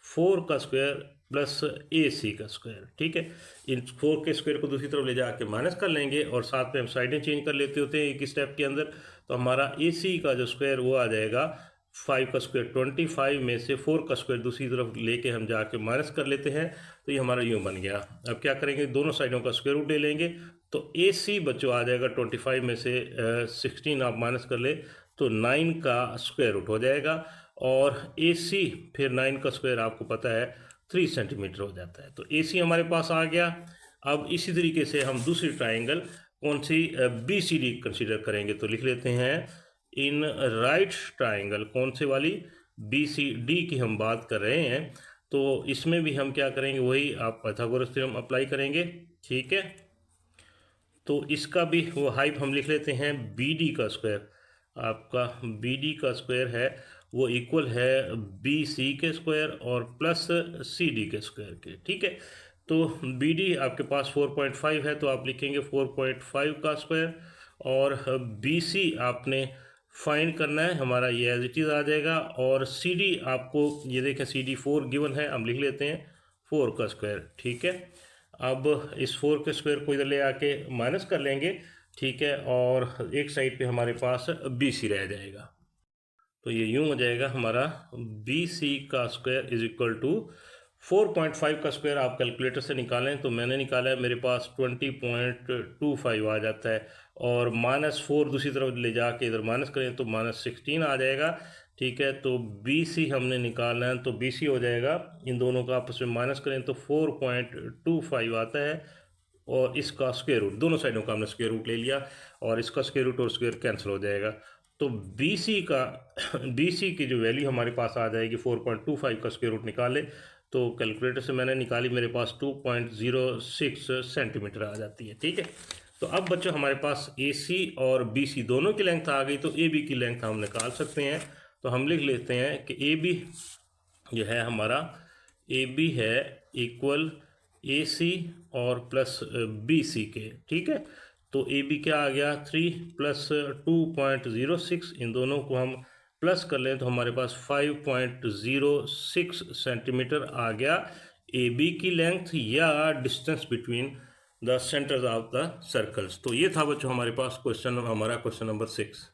[SPEAKER 1] 4 का स्क्वायर प्लस ए सी का स्क्वायर, ठीक है। इन 4 के स्क्वायर को दूसरी तरफ ले जाके माइनस कर लेंगे और साथ में हम साइडें चेंज कर लेते होते हैं एक स्टेप के अंदर। तो हमारा ए सी का जो स्क्वायर वो आ जाएगा 5 का स्क्वायर 25 में से 4 का स्क्वायर दूसरी तरफ लेके हम जाके माइनस कर लेते हैं। तो ये हमारा यूँ बन गया। अब क्या करेंगे, दोनों साइडों का स्क्वायर रूट ले लेंगे। तो ए सी बच्चों आ जाएगा 25 में से 16 आप माइनस कर ले तो 9 का स्क्वायर रूट हो जाएगा। और ए सी फिर 9 का स्क्वायर आपको पता है 3 सेंटीमीटर हो जाता है। तो ए सी हमारे पास आ गया। अब इसी तरीके से हम दूसरी ट्राइंगल कौन सी, बी सी डी कंसिडर करेंगे। तो लिख लेते हैं इन राइट ट्राइंगल, कौन से वाली, बी सी डी की हम बात कर रहे हैं। तो इसमें भी हम क्या करेंगे, वही आप पाइथागोरस थ्योरम अप्लाई करेंगे, ठीक है। तो इसका भी वो हाइप हम लिख लेते हैं बी डी का स्क्वायर, आपका बी डी का स्क्वायर है वो इक्वल है बी सी के स्क्वायर और प्लस सी डी के स्क्वायर के, ठीक है। तो बी डी आपके पास 4.5 है तो आप लिखेंगे 4.5 का स्क्वायर और बी सी आपने फाइंड करना है, हमारा ये एज इट इज़ आ जाएगा। और सी डी आपको ये देखें सी डी 4 गिवन है, हम लिख लेते हैं 4 का स्क्वायर, ठीक है। अब इस 4 के स्क्वायर को इधर ले आके माइनस कर लेंगे, ठीक है, और एक साइड पे हमारे पास बी सी रह जाएगा। तो ये यूँ हो जाएगा, हमारा बी सी का स्क्वायर इज इक्वल टू 4.5 का स्क्वायर आप कैलकुलेटर से निकालें तो मैंने निकाला है, मेरे पास 20.25 आ जाता है। और -4 दूसरी तरफ ले जाके इधर माइनस करें तो -16 आ जाएगा, ठीक है। तो बी सी हमने निकालना है तो बी सी हो जाएगा, इन दोनों का आपस में माइनस करें तो 4.25 आता है। और इसका स्क्वायर रूट, दोनों साइडों का हमने स्क्वायर रूट ले लिया और इसका स्क्वायर रूट और स्क्वायर कैंसिल हो जाएगा। तो बी सी का बी सी की जो वैल्यू हमारे पास आ जाएगी 4.25 का स्क्वायर रूट निकाले तो कैलकुलेटर से मैंने निकाली, मेरे पास 2.06 सेंटीमीटर आ जाती है, ठीक है। तो अब बच्चों हमारे पास ए सी और बी सी दोनों की लेंथ आ गई तो ए बी की लेंथ हम निकाल सकते हैं। तो हम लिख लेते हैं कि ए बी जो है हमारा, ए बी है इक्वल ए सी और प्लस बी सी के, ठीक है। तो ए बी क्या आ गया 3 प्लस 2.06, इन दोनों को हम प्लस कर लें तो हमारे पास 5.06 सेंटीमीटर आ गया ए बी की लेंथ या distance between the centres of the circles. तो ये था बच्चों हमारे पास क्वेश्चन, हमारा क्वेश्चन नंबर 6।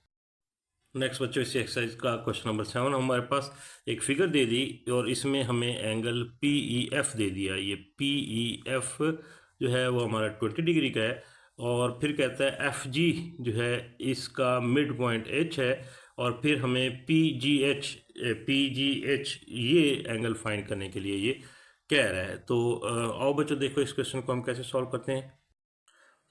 [SPEAKER 1] नेक्स्ट बच्चों इसी एक्सरसाइज का क्वेश्चन नंबर 7, हमारे पास एक फिगर दे दी और इसमें हमें एंगल पी ई एफ दे दिया। ये पी ई एफ जो है वो हमारा 20 डिग्री का है और फिर कहता है एफ जी जो है इसका मिड पॉइंट एच है और फिर हमें पी जी एच ये एंगल फाइंड करने के लिए ये कह रहा है। तो आओ बच्चों देखो इस क्वेश्चन को हम कैसे सॉल्व करते हैं।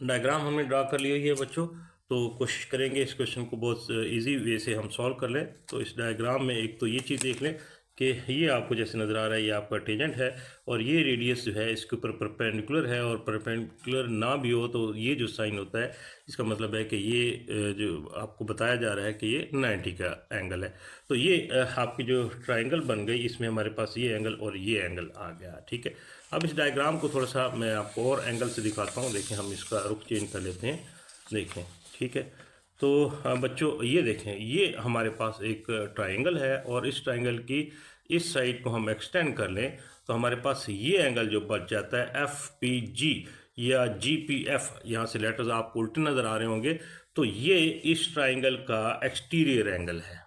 [SPEAKER 1] डायग्राम हमने ड्रा कर लिया है बच्चों, तो कोशिश करेंगे इस क्वेश्चन को बहुत इजी वे से हम सॉल्व कर लें। तो इस डायग्राम में एक तो ये चीज़ देख लें कि ये आपको जैसे नज़र आ रहा है ये आपका टेंजेंट है और ये रेडियस जो है इसके ऊपर परपेंडिकुलर है, और परपेंडिकुलर ना भी हो तो ये जो साइन होता है इसका मतलब है कि ये जो आपको बताया जा रहा है कि ये 90 का एंगल है। तो ये आपकी जो ट्राइंगल बन गई, इसमें हमारे पास ये एंगल और ये एंगल आ गया, ठीक है। अब इस डायग्राम को थोड़ा सा मैं आपको और एंगल से दिखाता हूँ। देखें हम इसका रुख चेंज कर लेते हैं, देखें, ठीक है। तो बच्चों ये देखें, ये हमारे पास एक ट्राइंगल है और इस ट्राइंगल की इस साइड को हम एक्सटेंड कर लें तो हमारे पास ये एंगल जो बच जाता है FPG या GPF, यहाँ से लेटर्स आपको उल्टे नज़र आ रहे होंगे, तो ये इस ट्राइंगल का एक्सटीरियर एंगल है,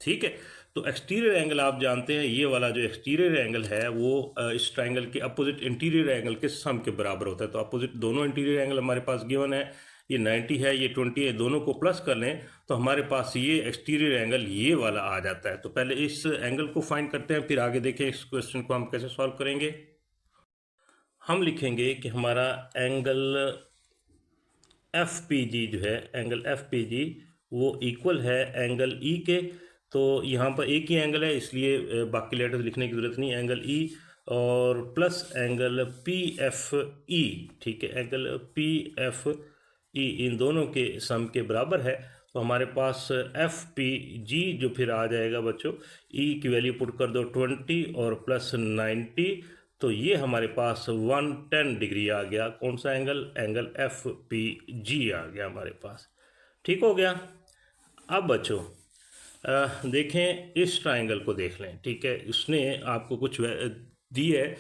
[SPEAKER 1] ठीक है। तो एक्सटीरियर एंगल आप जानते हैं, ये वाला जो एक्सटीरियर एंगल है वो इस ट्राइंगल के अपोजिट इंटीरियर एंगल के सम के बराबर होता है। तो अपोजिट दोनों इंटीरियर एंगल हमारे पास गिवन है, ये 90 है, ये 20 है, दोनों को प्लस कर लें तो हमारे पास ये एक्सटीरियर एंगल ये वाला आ जाता है। तो पहले इस एंगल को फाइंड करते हैं, फिर आगे देखें इस क्वेश्चन को हम कैसे सॉल्व करेंगे। हम लिखेंगे कि हमारा एंगल FPG जो है, एंगल FPG वो इक्वल है एंगल E के। तो यहाँ पर एक ही एंगल है इसलिए बाकी लेटर्स लिखने की ज़रूरत नहीं, एंगल E और प्लस एंगल PFE, ठीक है, एंगल PFE इन दोनों के सम के बराबर है। तो हमारे पास FPG जो फिर आ जाएगा बच्चों, E की वैल्यू पुट कर दो 20 और प्लस 90, तो ये हमारे पास 110 डिग्री आ गया। कौन सा एंगल? एंगल FPG आ गया हमारे पास, ठीक हो गया। अब बच्चों देखें इस ट्राइंगल को देख लें, ठीक है, उसने आपको कुछ दी है,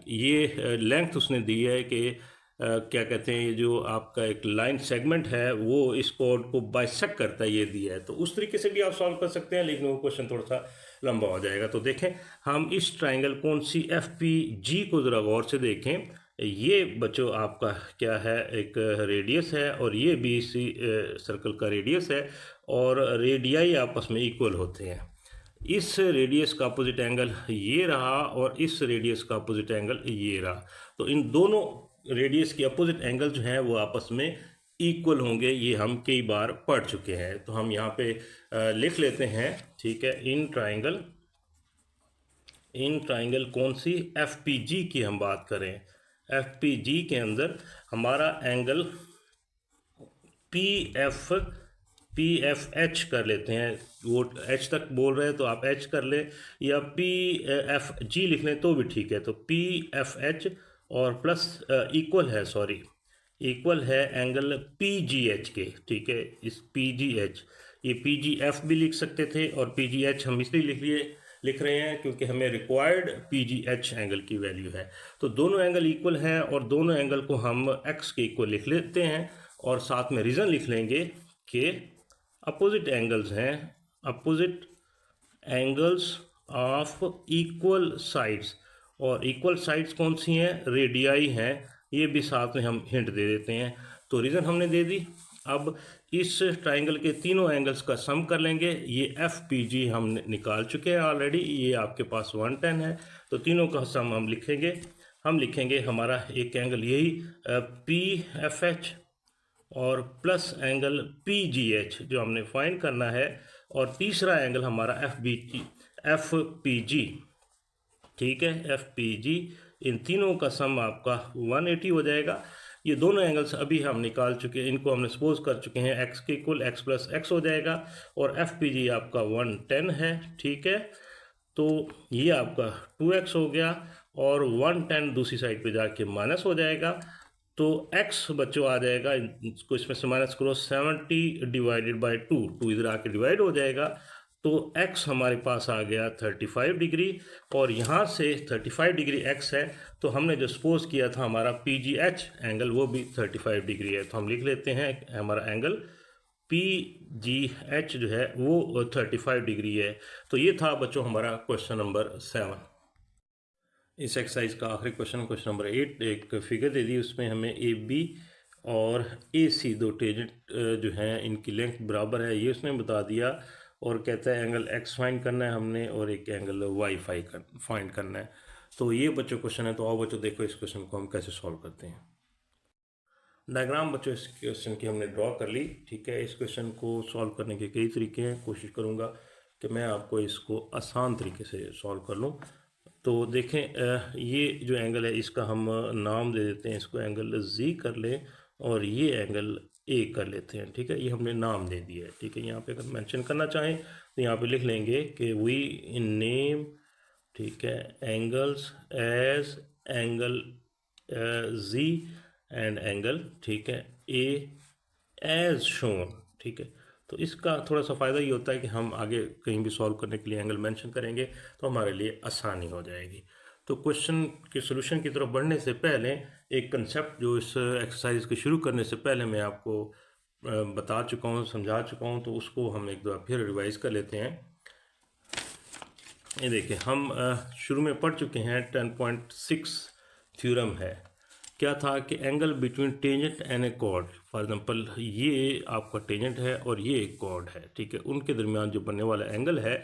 [SPEAKER 1] ये लेंथ उसने दी है कि क्या कहते हैं, ये जो आपका एक लाइन सेगमेंट है वो इस कोड को बाइसेक्ट करता है, ये दिया है। तो उस तरीके से भी आप सॉल्व कर सकते हैं, लेकिन वो क्वेश्चन थोड़ा सा लंबा हो जाएगा। तो देखें हम इस ट्राइंगल कौन सी FPG को ज़रा गौर से देखें। ये बच्चों आपका क्या है, एक रेडियस है और ये भी इसी सर्कल का रेडियस है और रेडियाई आपस में इक्वल होते हैं। इस रेडियस का अपोजिट एंगल ये रहा और इस रेडियस का अपोजिट एंगल ये रहा। तो इन दोनों रेडियस के अपोजिट एंगल जो हैं वो आपस में इक्वल होंगे, ये हम कई बार पढ़ चुके हैं। तो हम यहाँ पे लिख लेते हैं, ठीक है, इन ट्राइंगल कौन सी? FPG की हम बात करें। FPG के अंदर हमारा एंगल PFH कर लेते हैं, वो H तक बोल रहे हैं तो आप H कर लें या PFG लिख लें तो भी ठीक है। तो PFH और प्लस इक्वल है एंगल PGH के, ठीक है। इस PGH, ये PGF भी लिख सकते थे और PGH हम इसलिए लिख रहे हैं क्योंकि हमें रिक्वायर्ड PGH एंगल की वैल्यू है। तो दोनों एंगल इक्वल हैं और दोनों एंगल को हम x के इक्वल लिख लेते हैं और साथ में रीज़न लिख लेंगे कि अपोजिट एंगल्स हैं, opposite angles of equal sides. और इक्वल साइड्स कौन सी हैं? रेडियाई हैं, ये भी साथ में हम हिंट दे देते हैं। तो रीज़न हमने दे दी। अब इस ट्राइंगल के तीनों एंगल्स का सम कर लेंगे। ये FPG हम निकाल चुके हैं ऑलरेडी, ये आपके पास 110 है। तो तीनों का सम हम लिखेंगे हमारा एक एंगल यही PFH और प्लस एंगल PGH जो हमने फाइंड करना है, और तीसरा एंगल हमारा FPG, ठीक है, FPG। इन तीनों का सम आपका 180 हो जाएगा। ये दोनों एंगल्स अभी हम निकाल चुके हैं, इनको हमने सपोज कर चुके हैं x के इक्वल, x प्लस x हो जाएगा और FPG आपका 110 है, ठीक है। तो ये आपका 2x हो गया और 110 दूसरी साइड पे जाके माइनस हो जाएगा। तो x बच्चों आ जाएगा, इसको इसमें से माइनस करो, 70 डिवाइडेड बाई 2 इधर आके डिवाइड हो जाएगा। तो x हमारे पास आ गया 35 डिग्री और यहाँ से 35 डिग्री x है, तो हमने जो सपोज किया था हमारा PGH एंगल वो भी 35 डिग्री है। तो हम लिख लेते हैं हमारा एंगल PGH जो है वो 35 डिग्री है। तो ये था बच्चों हमारा क्वेश्चन नंबर 7। इस एक्सरसाइज का आखिरी क्वेश्चन नंबर 8, एक फिगर दे दी, उसमें हमें AB और AC दो टेंजेंट जो हैं इनकी लेंथ बराबर है, ये उसने बता दिया। और कहता है एंगल X फाइंड करना है हमने और एक एंगल Y फाइंड करना है। तो ये बच्चों क्वेश्चन है। तो आओ बच्चों देखो इस क्वेश्चन को हम कैसे सॉल्व करते हैं। डायग्राम बच्चों इस क्वेश्चन की हमने ड्रॉ कर ली, ठीक है। इस क्वेश्चन को सॉल्व करने के कई तरीके हैं, कोशिश करूँगा कि मैं आपको इसको आसान तरीके से सॉल्व कर लूँ। तो देखें, ये जो एंगल है इसका हम नाम दे देते हैं, इसको एंगल Z कर लें और ये एंगल A कर लेते हैं, ठीक है। ये हमने नाम दे दिया है, ठीक है। यहाँ पे अगर मेंशन करना चाहें तो यहाँ पे लिख लेंगे कि वी इन नेम, ठीक है, angles as angle Z and angle, ठीक है, A एज शोन, ठीक है। तो इसका थोड़ा सा फ़ायदा ये होता है कि हम आगे कहीं भी सॉल्व करने के लिए एंगल मेंशन करेंगे तो हमारे लिए आसानी हो जाएगी। तो क्वेश्चन के सोल्यूशन की तरफ बढ़ने से पहले एक कंसेप्ट जो इस एक्सरसाइज के शुरू करने से पहले मैं आपको बता चुका हूँ, समझा चुका हूँ, तो उसको हम एक बार फिर रिवाइज कर लेते हैं। ये देखिए, हम शुरू में पढ़ चुके हैं 10.6 थ्योरम है। क्या था कि angle between tangent and a chord, for example ये आपका टेंजेंट है और ये एक कॉर्ड है, ठीक है, उनके दरमियान जो बनने वाला एंगल है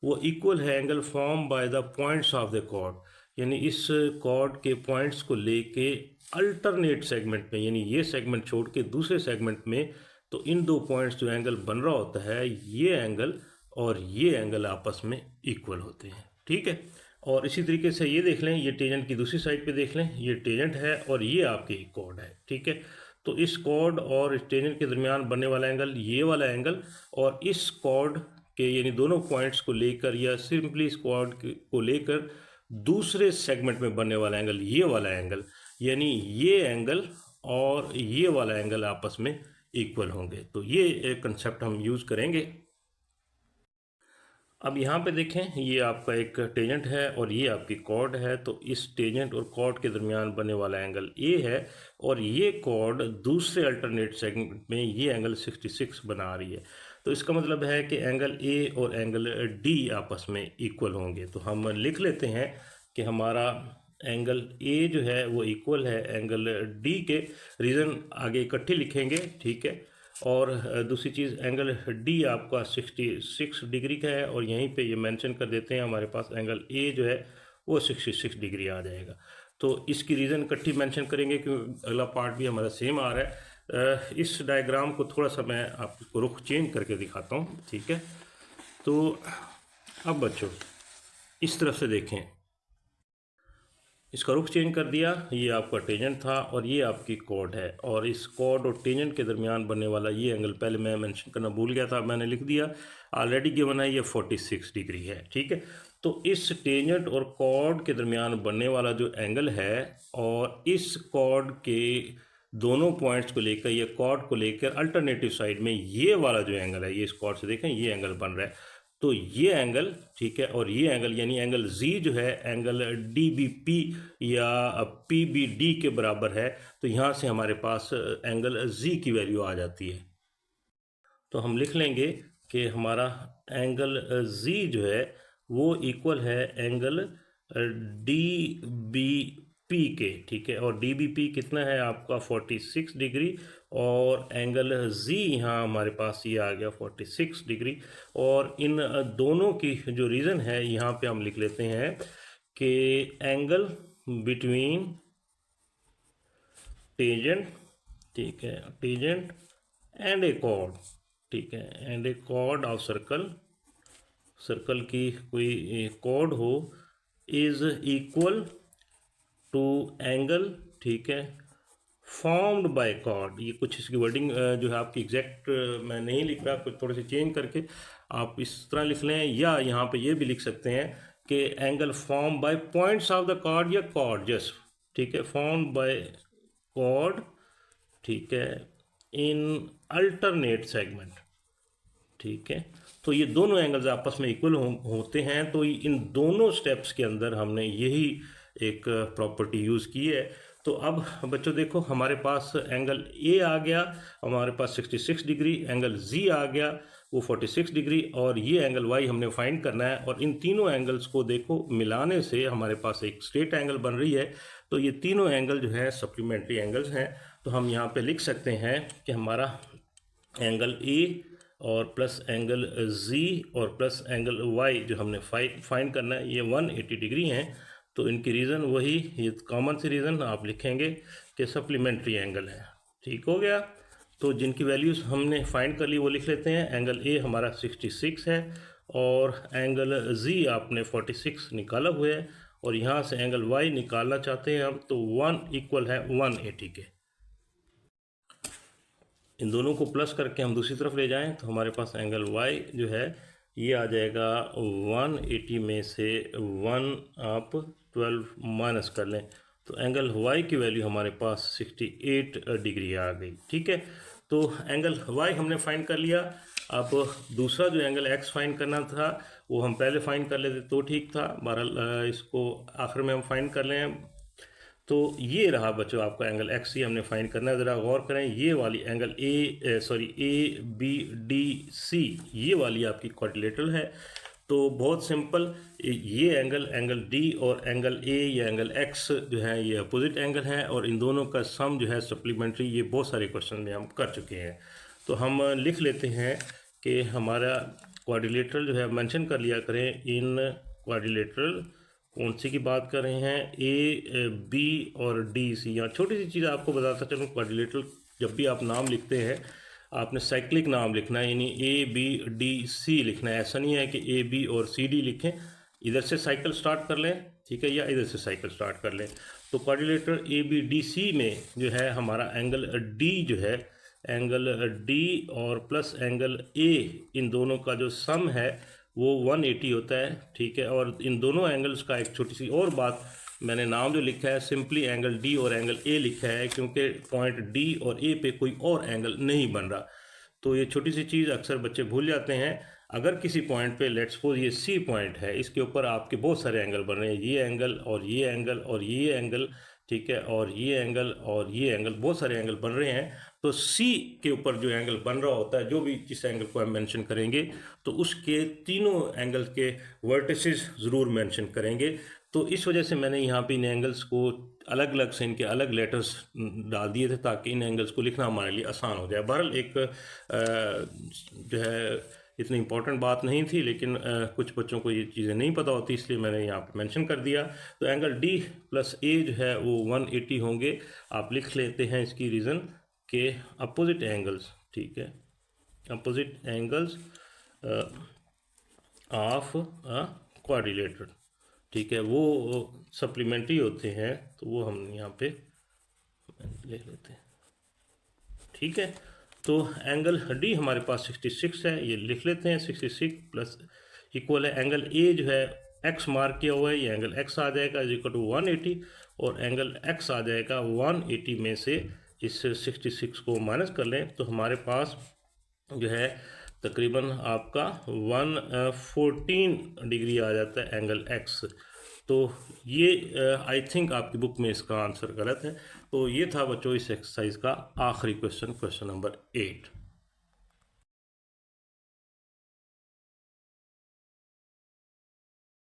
[SPEAKER 1] वो इक्वल है angle form by the points of the chord, यानी इस कॉर्ड के पॉइंट्स को लेके अल्टरनेट सेगमेंट में, यानी ये सेगमेंट छोड़ के दूसरे सेगमेंट में, तो इन दो पॉइंट्स जो एंगल बन रहा होता है, ये एंगल और ये एंगल आपस में इक्वल होते हैं, ठीक है। और इसी तरीके से ये देख लें, ये टेंजेंट की दूसरी साइड पे देख लें, ये टेंजेंट है और ये आपकी कॉर्ड है, ठीक है। तो इस कॉर्ड और इस टेंजेंट के दरमियान बनने वाला एंगल ये वाला एंगल, और इस कॉर्ड के यानी दोनों पॉइंट्स को लेकर या सिंपली इस कॉर्ड को लेकर दूसरे सेगमेंट में बनने वाला एंगल ये वाला एंगल, यानी ये एंगल और ये वाला एंगल आपस में इक्वल होंगे। तो ये एक कंसेप्ट हम यूज़ करेंगे। अब यहाँ पे देखें, ये आपका एक टेंजेंट है और ये आपकी कॉर्ड है। तो इस टेंजेंट और कॉर्ड के दरमियान बनने वाला एंगल ए है और ये कॉर्ड दूसरे अल्टरनेट सेगमेंट में ये एंगल 66 बना रही है। तो इसका मतलब है कि एंगल ए और एंगल डी आपस में इक्वल होंगे। तो हम लिख लेते हैं कि हमारा एंगल ए जो है वो इक्वल है एंगल डी के। रीज़न आगे इकट्ठे लिखेंगे, ठीक है। और दूसरी चीज़, एंगल डी आपका 66 डिग्री का है और यहीं पे ये मेंशन कर देते हैं, हमारे पास एंगल ए जो है वो 66 डिग्री आ जाएगा। तो इसकी रीज़न इकट्ठी मेंशन करेंगे क्योंकि अगला पार्ट भी हमारा सेम आ रहा है। इस डायग्राम को थोड़ा सा मैं आपको रुख चेंज करके दिखाता हूँ, ठीक है। तो अब बच्चों इस तरफ से देखें, इसका रुख चेंज कर दिया, ये आपका टेंजेंट था और ये आपकी कॉर्ड है, और इस कॉर्ड और टेंजेंट के दरमियान बनने वाला ये एंगल पहले मैं मेंशन करना भूल गया था, मैंने लिख दिया, ऑलरेडी गिवन है, ये 46 डिग्री है, ठीक है। तो इस टेंजेंट और कॉर्ड के दरमियान बनने वाला जो एंगल है और इस कॉर्ड के दोनों पॉइंट्स को लेकर या कॉर्ड को लेकर अल्टरनेटिव साइड में ये वाला जो एंगल है, ये इस कॉर्ड से देखें ये एंगल बन रहा है। तो ये एंगल, ठीक है, और ये एंगल यानी एंगल Z जो है एंगल DBP या PBD के बराबर है। तो यहाँ से हमारे पास एंगल Z की वैल्यू आ जाती है। तो हम लिख लेंगे कि हमारा एंगल Z जो है वो इक्वल है एंगल DBP के, ठीक है। और DBP कितना है आपका 46 डिग्री और एंगल Z यहाँ हमारे पास ये आ गया 46 डिग्री। और इन दोनों की जो रीज़न है यहाँ पे हम लिख लेते हैं कि एंगल बिटवीन टेंजेंट, ठीक है, टेंजेंट एंड ए कॉर्ड, ठीक है, and a chord of circle, circle की कोई कॉर्ड हो, इज इक्वल टू एंगल, ठीक है, फॉर्म्ड बाय कॉर्ड। ये कुछ इसकी वर्डिंग जो है आपकी एग्जैक्ट मैं नहीं लिख रहा, कुछ थोड़े से चेंज करके आप इस तरह लिख लें, या यहाँ पे ये भी लिख सकते हैं कि angle form by points of the chord या कॉर्ड जस्ट, ठीक है, फॉर्म बाय कॉर्ड, ठीक है, इन अल्टरनेट सेगमेंट, ठीक है। तो ये दोनों एंगल्स आपस में इक्वल होते हैं। तो इन दोनों स्टेप्स के अंदर हमने यही एक प्रॉपर्टी यूज़ की है। तो अब बच्चों देखो, हमारे पास एंगल ए आ गया, हमारे पास 66 डिग्री, एंगल Z आ गया वो 46 डिग्री, और ये एंगल Y हमने फाइंड करना है। और इन तीनों एंगल्स को देखो मिलाने से हमारे पास एक स्ट्रेट एंगल बन रही है। तो ये तीनों एंगल जो है सप्लीमेंट्री एंगल्स हैं। तो हम यहाँ पे लिख सकते हैं कि हमारा एंगल ए और प्लस एंगल Z और प्लस एंगल Y जो हमने फाइंड करना है, ये 180 डिग्री हैं। तो इनकी रीज़न वही, ये कॉमन सी रीज़न आप लिखेंगे कि सप्लीमेंट्री एंगल है। ठीक हो गया। तो जिनकी वैल्यूज़ हमने फाइंड कर ली वो लिख लेते हैं। एंगल ए हमारा 66 है और एंगल जी आपने 46 निकाला हुआ है, और यहाँ से एंगल वाई निकालना चाहते हैं हम, तो 1 इक्वल है 180 के। इन दोनों को प्लस करके हम दूसरी तरफ ले जाएं तो हमारे पास एंगल वाई जो है ये आ जाएगा 180 में से 1 आप 12 माइनस कर लें तो एंगल वाई की वैल्यू हमारे पास 68 डिग्री आ गई। ठीक है, तो एंगल वाई हमने फाइंड कर लिया। अब दूसरा जो एंगल एक्स फाइंड करना था वो हम पहले फाइंड कर लेते तो ठीक था। बहरहाल इसको आखिर में हम फाइंड कर लें। तो ये रहा बच्चों आपका एंगल एक्स, ही हमने फाइंड करना है। ज़रा गौर करें, ये वाली angle A B D C, ये वाली आपकी क्वाड्रिलेटरल है। तो बहुत सिंपल, ये एंगल डी और एंगल ए या एंगल एक्स जो है ये अपोजिट एंगल है, और इन दोनों का सम जो है सप्लीमेंट्री। ये बहुत सारे क्वेश्चन में हम कर चुके हैं। तो हम लिख लेते हैं कि हमारा क्वाड्रिलेटरल जो है मेंशन कर लिया करें। इन क्वाड्रिलेटरल कौन सी की बात कर रहे हैं, ए बी और डी सी। यहाँ छोटी सी चीज़ आपको बताता चलूँ, क्वाड्रिलेटरल जब भी आप नाम लिखते हैं आपने साइक्लिक नाम लिखना है, यानी ए बी डी सी लिखना है। ऐसा नहीं है कि ए बी और सी डी लिखें, इधर से साइकिल स्टार्ट कर लें, ठीक है, या इधर से साइकिल स्टार्ट कर लें। तो quadrilateral A B D C में जो है हमारा एंगल डी जो है, एंगल डी और प्लस एंगल ए, इन दोनों का जो सम है वो 180 होता है। ठीक है, और इन दोनों एंगल्स का एक छोटी सी और बात, मैंने नाम जो लिखा है सिंपली एंगल डी और एंगल ए लिखा है, क्योंकि पॉइंट डी और ए पे कोई और एंगल नहीं बन रहा। तो ये छोटी सी चीज़ अक्सर बच्चे भूल जाते हैं। अगर किसी पॉइंट पे लेट्स सपोज ये सी पॉइंट है, इसके ऊपर आपके बहुत सारे एंगल बन रहे हैं, ये एंगल और ये एंगल और ये एंगल, ठीक है, और ये एंगल और ये एंगल, बहुत सारे एंगल बन रहे हैं। तो सी के ऊपर जो एंगल बन रहा होता है, जो भी जिस एंगल को हम मेंशन करेंगे, तो उसके तीनों एंगल के वर्टिसेस ज़रूर मेंशन करेंगे। तो इस वजह से मैंने यहाँ पे इन एंगल्स को अलग अलग से इनके अलग लेटर्स डाल दिए थे, ताकि इन एंगल्स को लिखना हमारे लिए आसान हो जाए। बहरहाल एक जो है इतनी इंपॉर्टेंट बात नहीं थी, लेकिन कुछ बच्चों को ये चीज़ें नहीं पता होती, इसलिए मैंने यहाँ पे मेंशन कर दिया। तो एंगल डी प्लस ए जो है वो 180 होंगे। आप लिख लेते हैं इसकी रीज़न के अपोजिट एंगल्स, ठीक है, अपोजिट एंगल्स ऑफ क्वाड्रिलेटरल, ठीक है, वो सप्लीमेंट्री होते हैं, तो वो हम यहाँ पे ले लेते हैं। ठीक है, तो एंगल डी हमारे पास 66 है, ये लिख लेते हैं। 66 प्लस इक्वल है एंगल ए जो है एक्स मार्क किया हुआ है, ये एंगल एक्स आ जाएगा इज इक्वल टू 180, और एंगल एक्स आ जाएगा 180 में से इस 66 को माइनस कर लें तो हमारे पास जो है तकरीबन आपका 114 डिग्री आ जाता है एंगल एक्स। तो ये आई थिंक आपकी बुक में इसका आंसर गलत है। तो ये था बच्चों इस एक्सरसाइज का आखिरी क्वेश्चन, क्वेश्चन नंबर 8।